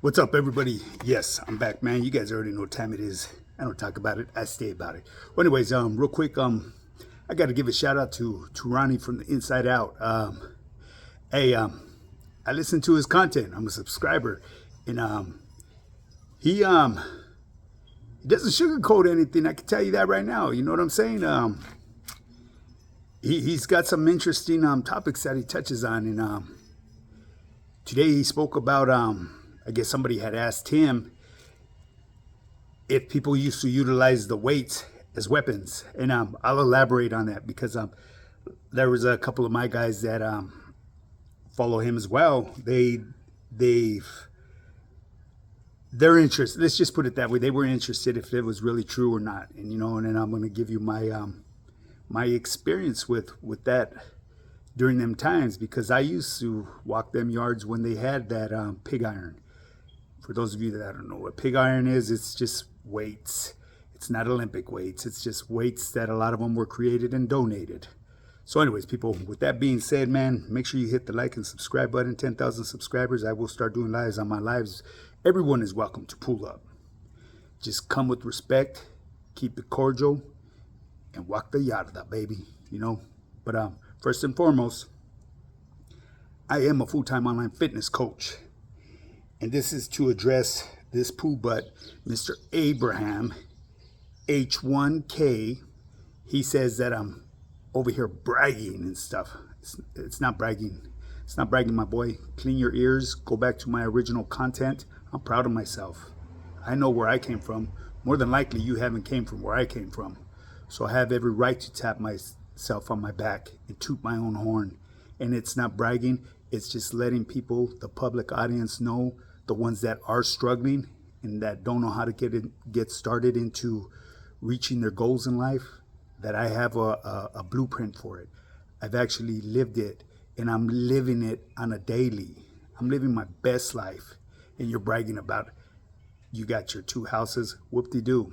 What's up, everybody? Yes, I'm back, man. You guys already know what time it is. I don't talk about it. I stay about it. Well, anyways, real quick, I got to give a shout out to Ronnie from the Inside Out. Hey, I listen to his content. I'm a subscriber, and he doesn't sugarcoat anything. I can tell you that right now. You know what I'm saying? He's got some interesting topics that he touches on, and today he spoke about I guess somebody had asked him if people used to utilize the weights as weapons, and I'll elaborate on that because there was a couple of my guys that follow him as well. They're interested. Let's just put it that way. They were interested if it was really true or not, and and then I'm going to give you my experience with that during them times, because I used to walk them yards when they had that pig iron. For those of you that don't know what pig iron is, it's just weights. It's not Olympic weights. It's just weights that a lot of them were created and donated. So anyways, people, with that being said, man, make sure you hit the like and subscribe button. 10,000 subscribers. I will start doing lives. On my lives, everyone is welcome to pull up. Just come with respect, keep it cordial, and walk the yarda, baby. But first and foremost, I am a full-time online fitness coach. And this is to address this poo butt, Mr. Abraham, H1K. He says that I'm over here bragging and stuff. It's not bragging. It's not bragging, my boy. Clean your ears. Go back to my original content. I'm proud of myself. I know where I came from. More than likely, you haven't came from where I came from. So I have every right to tap myself on my back and toot my own horn. And it's not bragging. It's just letting people, the public audience, know, the ones that are struggling and that don't know how to get started into reaching their goals in life, that I have a blueprint for it. I've actually lived it, and I'm living it on a daily. I'm living my best life, and you're bragging about you got your 2 houses. Whoop-de-doo.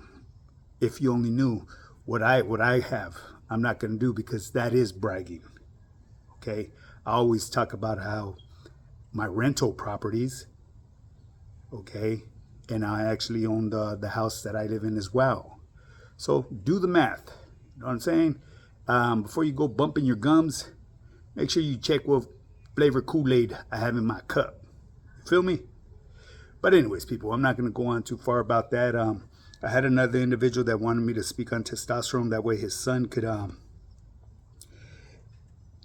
If you only knew what I have, I'm not going to do, because that is bragging. Okay? I always talk about how my rental properties, okay, and I actually own the house that I live in as well. So do the math. You know what I'm saying? Before you go bumping your gums, make sure you check what flavor Kool-Aid I have in my cup. You feel me? But anyways, people, I'm not going to go on too far about that. I had another individual that wanted me to speak on testosterone. That way his son could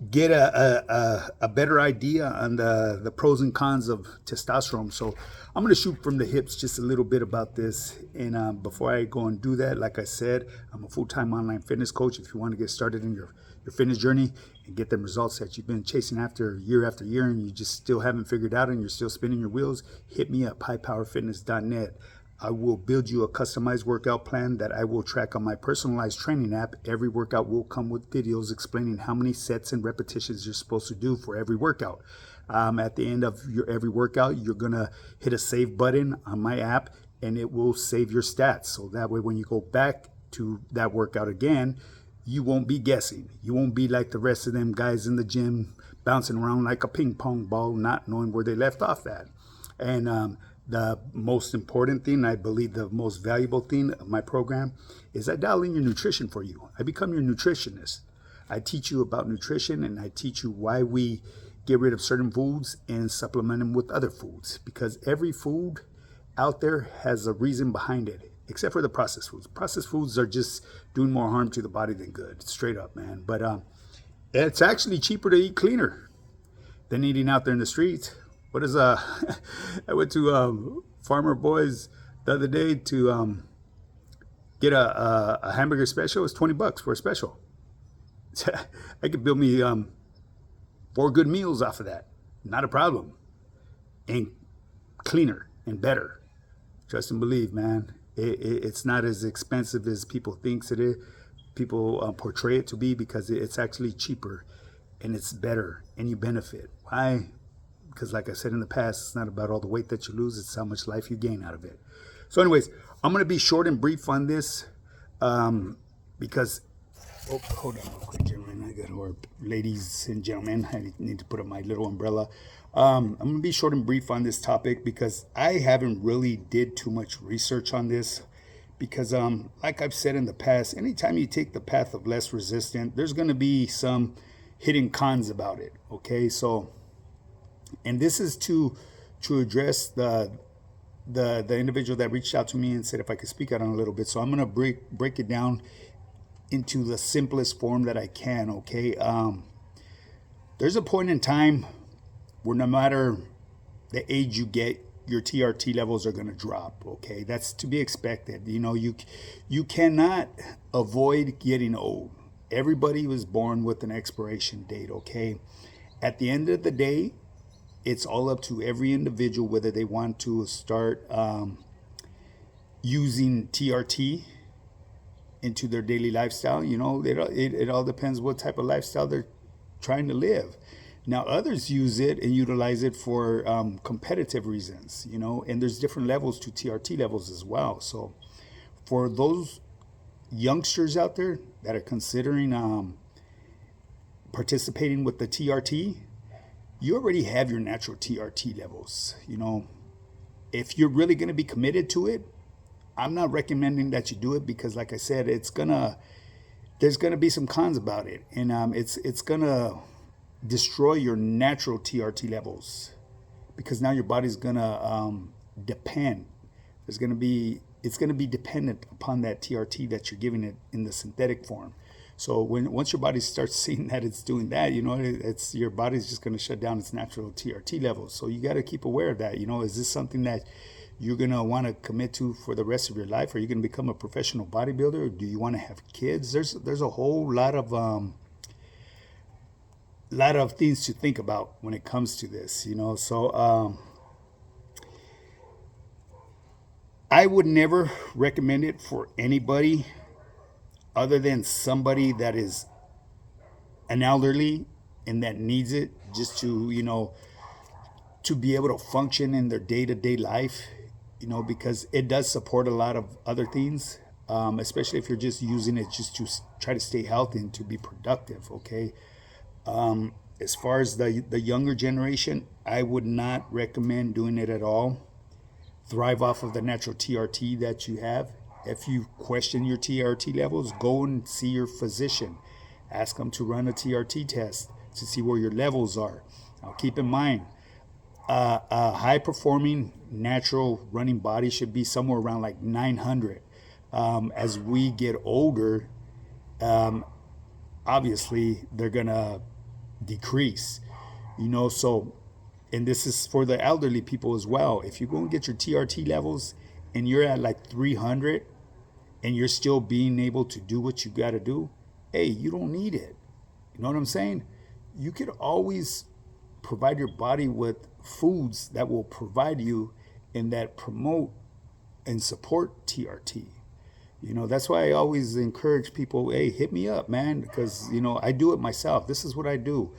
get a better idea on the pros and cons of testosterone. So I'm going to shoot from the hips just a little bit about this. And before I go and do that, like I said, I'm a full-time online fitness coach. If you want to get started in your fitness journey and get them results that you've been chasing after year, and you just still haven't figured out and you're still spinning your wheels, hit me up, highpowerfitness.net. I will build you a customized workout plan that I will track on my personalized training app. Every workout will come with videos explaining how many sets and repetitions you're supposed to do for every workout. At the end of every workout, you're going to hit a save button on my app, and it will save your stats. So that way, when you go back to that workout again, you won't be guessing. You won't be like the rest of them guys in the gym bouncing around like a ping pong ball, not knowing where they left off at. And the most important thing, I believe the most valuable thing of my program, is I dial in your nutrition for you. I become your nutritionist. I teach you about nutrition, and I teach you why we get rid of certain foods and supplement them with other foods. Because every food out there has a reason behind it, except for the processed foods. Processed foods are just doing more harm to the body than good, straight up, man. But it's actually cheaper to eat cleaner than eating out there in the streets. What is I went to Farmer Boys the other day to get a hamburger special. It's $20 for a special. I could build me 4 good meals off of that. Not a problem. And cleaner and better. Trust and believe, man. It's not as expensive as people think it is. People portray it to be, because it's actually cheaper and it's better and you benefit. Why? Because like I said in the past, it's not about all the weight that you lose, it's how much life you gain out of it. So anyways, I'm going to be short and brief on this because, hold on real quick, gentlemen. Or ladies and gentlemen, I need to put up my little umbrella. I'm gonna be short and brief on this topic because I haven't really did too much research on this. Because like I've said in the past, anytime you take the path of less resistance, there's gonna be some hidden cons about it. Okay, so and this is to address the individual that reached out to me and said if I could speak out on a little bit. So I'm gonna break it down into the simplest form that I can. Okay, there's a point in time where no matter the age you get, your TRT levels are going to drop. Okay, that's to be expected. You know, you cannot avoid getting old. Everybody was born with an expiration date. Okay, at the end of the day, it's all up to every individual whether they want to start using TRT into their daily lifestyle. You know, it all depends what type of lifestyle they're trying to live. Now, others use it and utilize it for competitive reasons, you know, and there's different levels to TRT levels as well. So, for those youngsters out there that are considering participating with the TRT, you already have your natural TRT levels. You know, if you're really going to be committed to it, I'm not recommending that you do it because, like I said, there's gonna be some cons about it, and it's gonna destroy your natural TRT levels because now your body's gonna depend. It's gonna be dependent upon that TRT that you're giving it in the synthetic form. So once your body starts seeing that it's doing that, you know, it's your body's just gonna shut down its natural TRT levels. So you got to keep aware of that. You know, is this something that you're gonna want to commit to for the rest of your life? Are you gonna become a professional bodybuilder? Or do you want to have kids? There's a whole lot of things to think about when it comes to this, you know. So I would never recommend it for anybody other than somebody that is an elderly and that needs it just to, you know, to be able to function in their day-to-day life, you know, because it does support a lot of other things, especially if you're just using it just to try to stay healthy and to be productive. Okay, as far as the younger generation, I would not recommend doing it at all. Thrive off of the natural TRT that you have. If you question your TRT levels, go and see your physician. Ask them to run a TRT test to see where your levels are. Now, keep in mind, a high performing natural running body should be somewhere around like 900. As we get older, obviously they're gonna decrease, you know. So, and this is for the elderly people as well. If you go and get your TRT levels and you're at like 300 and you're still being able to do what you got to do, hey, you don't need it. You know what I'm saying? You could always provide your body with foods that will provide you and that promote and support TRT. You know, that's why I always encourage people, hey, hit me up, man, because, you know, I do it myself. This is what I do.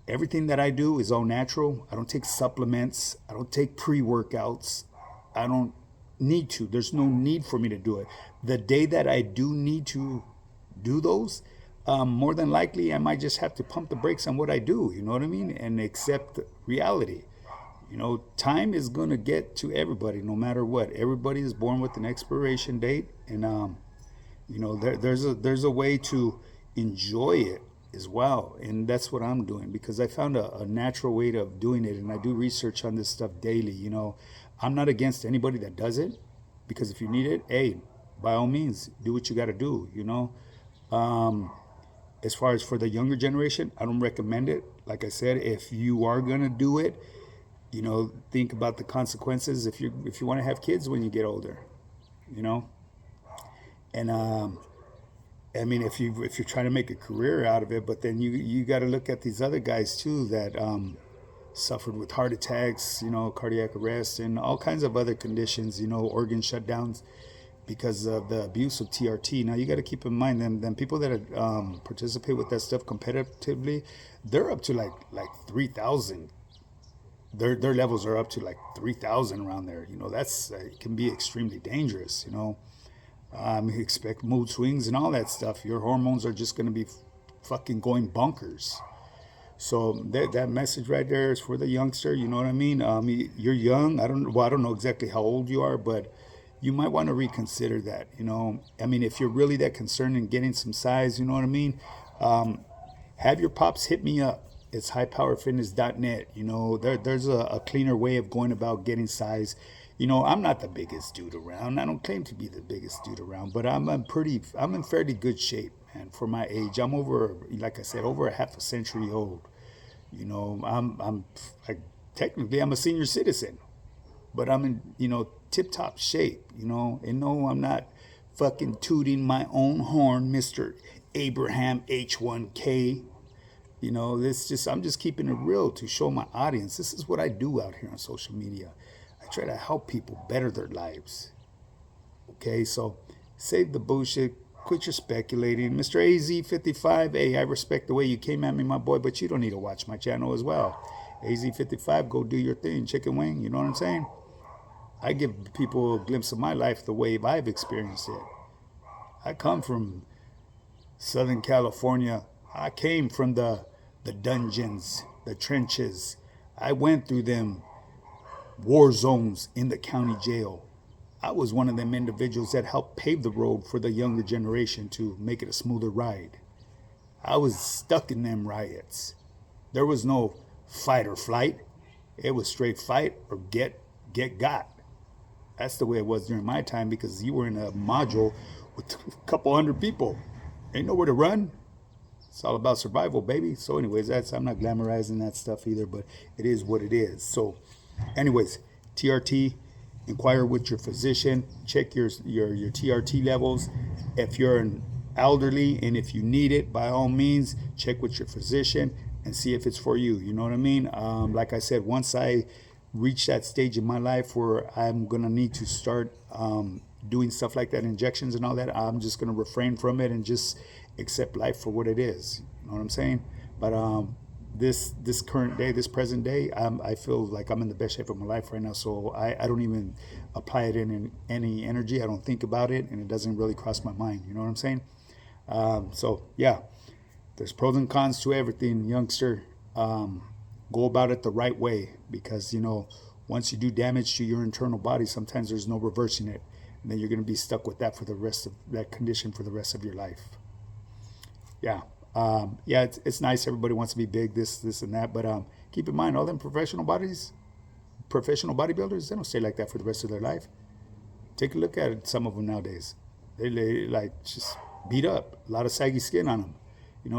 Everything that I do is all natural. I don't take supplements. I don't take pre-workouts. I don't need to. There's no need for me to do it. The day that I do need to do those, more than likely I might just have to pump the brakes on what I do, you know what I mean? And accept reality. You know, time is going to get to everybody no matter what. Everybody is born with an expiration date, and you know, there's a way to enjoy it as well, and that's what I'm doing because I found a natural way of doing it, and I do research on this stuff daily. You know, I'm not against anybody that does it because if you need it, hey, by all means, do what you got to do. You know, as far as for the younger generation, I don't recommend it. Like I said, if you are gonna do it, you know, think about the consequences if you want to have kids when you get older, you know. And I mean, if you're trying to make a career out of it, but then you got to look at these other guys too that suffered with heart attacks, you know, cardiac arrest, and all kinds of other conditions, you know, organ shutdowns because of the abuse of TRT. Now you got to keep in mind then people that participate with that stuff competitively, they're up to like 3,000. Their levels are up to like 3,000 around there. You know, that's it can be extremely dangerous. You know, you expect mood swings and all that stuff. Your hormones are just going to be fucking going bonkers. So that message right there is for the youngster. You know what I mean? You're young. I don't know exactly how old you are, but you might want to reconsider that. You know, I mean, if you're really that concerned in getting some size, you know what I mean? Have your pops hit me up. It's highpowerfitness.net. You know, there's a cleaner way of going about getting size. You know, I'm not the biggest dude around. I don't claim to be the biggest dude around, but I'm in fairly good shape, man, for my age. I'm over, like I said, over a half a century old. You know, I'm like, technically I'm a senior citizen, but I'm in, tip top shape, and no, I'm not fucking tooting my own horn, Mr. Abraham H1K. I'm just keeping it real to show my audience. This is what I do out here on social media. I try to help people better their lives. Okay, so save the bullshit. Quit your speculating. Mr. AZ55, hey, I respect the way you came at me, my boy, but you don't need to watch my channel as well. AZ55, go do your thing, chicken wing, you know what I'm saying? I give people a glimpse of my life the way I've experienced it. I come from Southern California. I came from the dungeons, the trenches. I went through them war zones in the county jail. I was one of them individuals that helped pave the road for the younger generation to make it a smoother ride. I was stuck in them riots. There was no fight or flight. It was straight fight or get got. That's the way it was during my time, because you were in a module with a couple hundred people. Ain't nowhere to run. It's all about survival, baby. So anyways, I'm not glamorizing that stuff either, but it is what it is. So anyways, TRT, inquire with your physician, check your TRT levels. If you're an elderly and if you need it, by all means, check with your physician and see if it's for you. You know what I mean? Like I said, once I reach that stage in my life where I'm gonna need to start doing stuff like that, injections and all that, I'm just gonna refrain from it and just accept life for what it is. You know what I'm saying? But this current day, this present day, I feel like I'm in the best shape of my life right now. So I don't even apply it in any energy. I don't think about it, and it doesn't really cross my mind. You know what I'm saying? So yeah, there's pros and cons to everything, youngster. Go about it the right way, because once you do damage to your internal body, sometimes there's no reversing it, and then you're going to be stuck with that for the rest of that condition for the rest of your life. Yeah. It's nice. Everybody wants to be big, this and that, but keep in mind, all them professional bodybuilders, they don't stay like that for the rest of their life. Take a look at it, some of them nowadays. They like just beat up, a lot of saggy skin on them.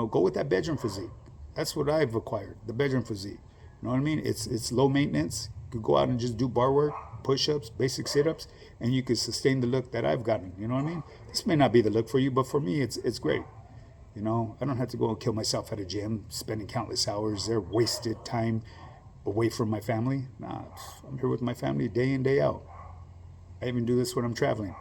Go with that bedroom physique. That's what I've acquired, the bedroom physique. You know what I mean? It's low maintenance. You could go out and just do bar work, push-ups, basic sit-ups, and you could sustain the look that I've gotten. You know what I mean? This may not be the look for you, but for me, it's great. I don't have to go and kill myself at a gym, spending countless hours there, wasted time away from my family. Nah, I'm here with my family day in, day out. I even do this when I'm traveling.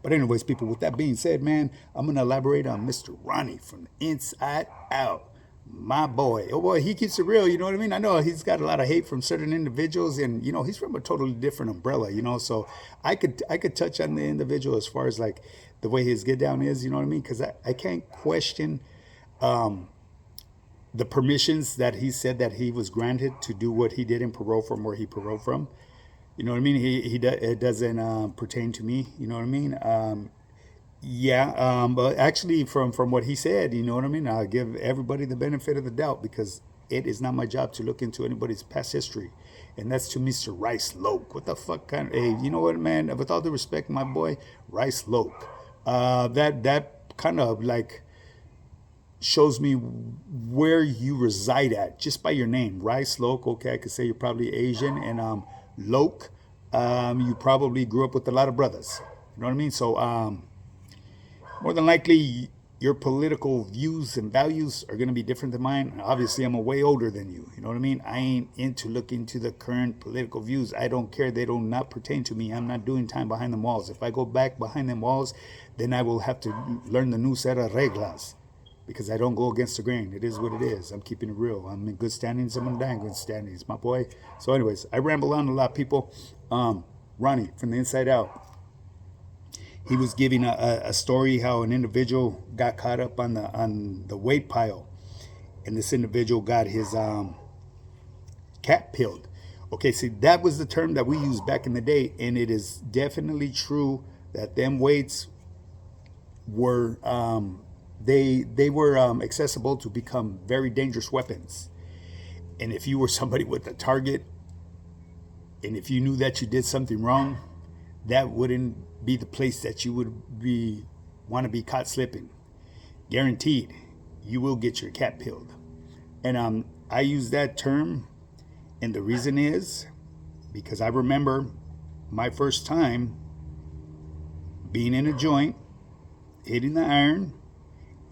But anyways, people, with that being said, man, I'm going to elaborate on Mr. Ronnie from the inside out. My boy. Oh boy, he keeps it real, you know what I mean? I know he's got a lot of hate from certain individuals, and he's from a totally different umbrella, so I could touch on the individual as far as like the way his get down is, you know what I mean? Because I can't question the permissions that he said that he was granted to do what he did in parole from where he paroled from. You know what I mean? It doesn't pertain to me, you know what I mean? But actually from what he said, you know what I mean? I'll give everybody the benefit of the doubt, because it is not my job to look into anybody's past history. And that's to Mr. Rice Loke. What the fuck kind of, hey, you know what, man? With all due respect, my boy, Rice Loke. That kind of like shows me where you reside at just by your name. Rice Loke, okay, I could say you're probably Asian. And Loke, you probably grew up with a lot of brothers. You know what I mean? So, more than likely, your political views and values are going to be different than mine. Obviously, I'm way older than you. You know what I mean? I ain't into looking into the current political views. I don't care. They do not pertain to me. I'm not doing time behind the walls. If I go back behind them walls, then I will have to learn the new set of reglas, because I don't go against the grain. It is what it is. I'm keeping it real. I'm in good standings. I'm going to die in good standings, my boy. So anyways, I ramble on a lot, people. Ronnie, from the inside out. He was giving a story how an individual got caught up on the weight pile, and this individual got his cap peeled. Okay, see, that was the term that we used back in the day, and it is definitely true that them weights were they were accessible to become very dangerous weapons. And if you were somebody with a target, and if you knew that you did something wrong, that wouldn't be the place that you would be want to be caught slipping. Guaranteed, you will get your cap peeled. And I use that term, and the reason is because I remember my first time being in a joint, hitting the iron,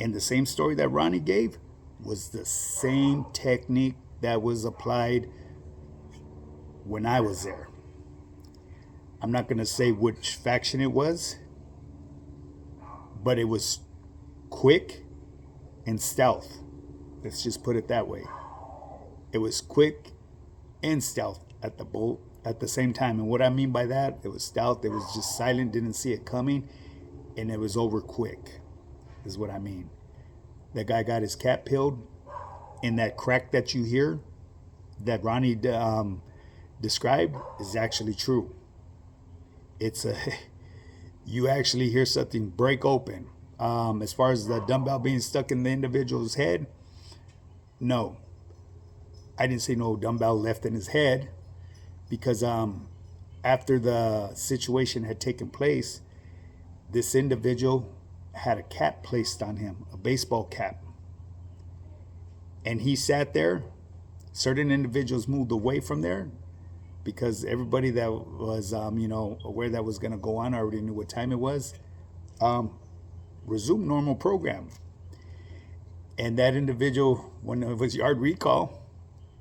and the same story that Ronnie gave was the same technique that was applied when I was there. I'm not going to say which faction it was, but it was quick and stealth. Let's just put it that way. It was quick and stealth at the same time. And what I mean by that, it was stealth. It was just silent, didn't see it coming, and it was over quick, is what I mean. That guy got his cap peeled, and that crack that you hear, that Ronnie described, is actually true. It's you actually hear something break open. As far as the dumbbell being stuck in the individual's head, no, I didn't see no dumbbell left in his head, because after the situation had taken place, this individual had a cap placed on him, a baseball cap, and he sat there. Certain individuals moved away from there, because everybody that was, aware that was going to go on already knew what time it was. Resumed normal program. And that individual, when it was yard recall,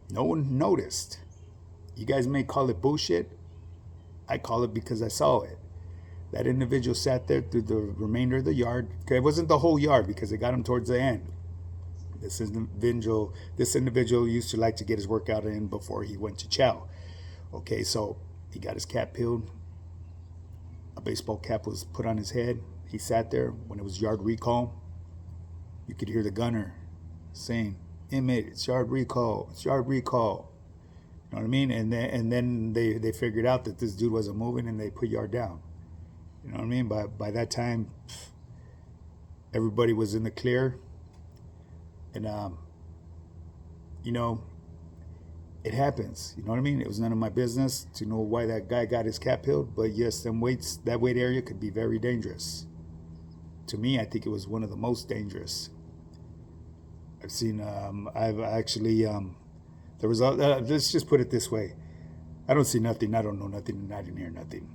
no one noticed. You guys may call it bullshit. I call it because I saw it. That individual sat there through the remainder of the yard. Okay, it wasn't the whole yard, because it got him towards the end. This individual used to like to get his workout in before he went to chow. Okay, so he got his cap peeled. A baseball cap was put on his head. He sat there. When it was yard recall, you could hear the gunner saying, "Inmate, it's yard recall. It's yard recall." You know what I mean? And then they figured out that this dude wasn't moving, and they put yard down. You know what I mean? By that time, everybody was in the clear. And, it happens. You know what I mean? It was none of my business to know why that guy got his cap peeled. But yes, that weight area could be very dangerous. To me, I think it was one of the most dangerous. I've seen, I've actually, there was, let's just put it this way. I don't see nothing. I don't know nothing, and I didn't hear nothing.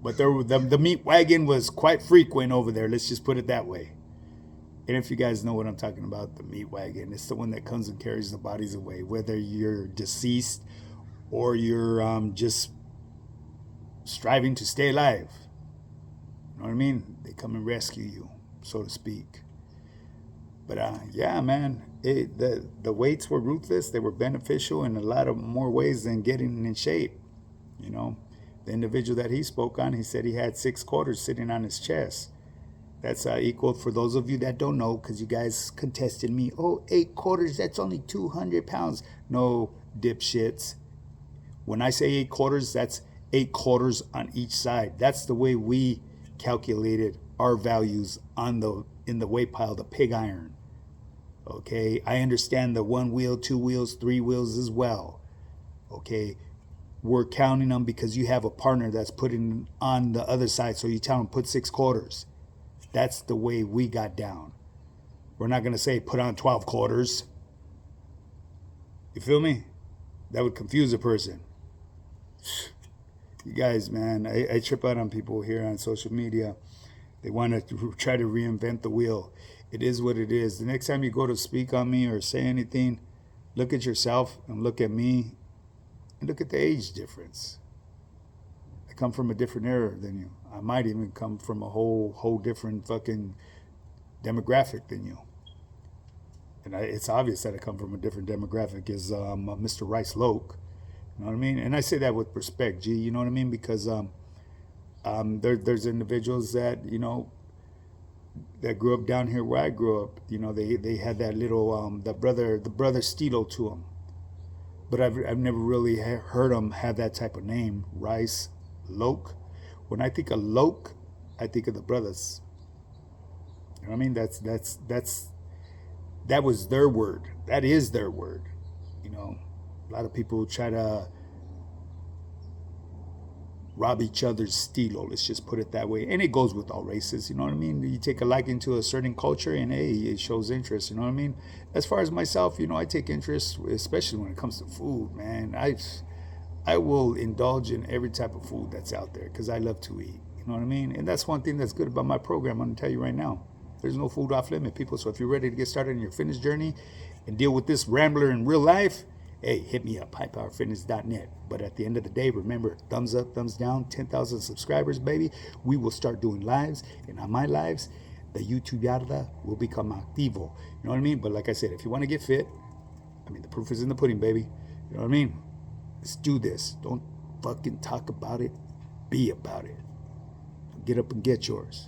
But the meat wagon was quite frequent over there. Let's just put it that way. And if you guys know what I'm talking about, the meat wagon, it's the one that comes and carries the bodies away, whether you're deceased or you're just striving to stay alive. You know what I mean? They come and rescue you, so to speak. But yeah, man, the weights were ruthless. They were beneficial in a lot of more ways than getting in shape. You know, the individual that he spoke on, he said he had 6 quarters sitting on his chest. That's equal, for those of you that don't know, because you guys contested me. Oh, 8 quarters, that's only 200 pounds. No, dipshits. When I say 8 quarters, that's 8 quarters on each side. That's the way we calculated our values in the weight pile, the pig iron. Okay, I understand the 1 wheel, 2 wheels, 3 wheels as well. Okay, we're counting them because you have a partner that's putting on the other side, so you tell them put 6 quarters. That's the way we got down. We're not going to say put on 12 quarters. You feel me? That would confuse a person. You guys, man, I trip out on people here on social media. They want to try to reinvent the wheel. It is what it is. The next time you go to speak on me or say anything, look at yourself and look at me and look at the age difference. I come from a different era than you. I might even come from a whole different fucking demographic than you. And it's obvious that I come from a different demographic as Mr. Rice Loke. You know what I mean? And I say that with respect, G. You know what I mean? Because there's individuals that, that grew up down here where I grew up, you know, they had that little the brother Stilo to them. But I've never really heard them have that type of name, Rice Loke. When I think of Loke, I think of the brothers. You know what I mean? That was their word. That is their word. You know, a lot of people try to rob each other's stilo. Let's just put it that way. And it goes with all races. You know what I mean? You take a liking to a certain culture, and hey, it shows interest. You know what I mean? As far as myself, you know, I take interest, especially when it comes to food. Man, I will indulge in every type of food that's out there because I love to eat. You know what I mean? And that's one thing that's good about my program. I'm gonna tell you right now. There's no food off limit, people. So if you're ready to get started in your fitness journey and deal with this rambler in real life, hey, hit me up, highpowerfitness.net. But at the end of the day, remember, thumbs up, thumbs down, 10,000 subscribers, baby. We will start doing lives. And on my lives, the YouTube yarda will become activo. You know what I mean? But like I said, if you want to get fit, I mean, the proof is in the pudding, baby. You know what I mean? Let's do this. Don't fucking talk about it. Be about it. Get up and get yours.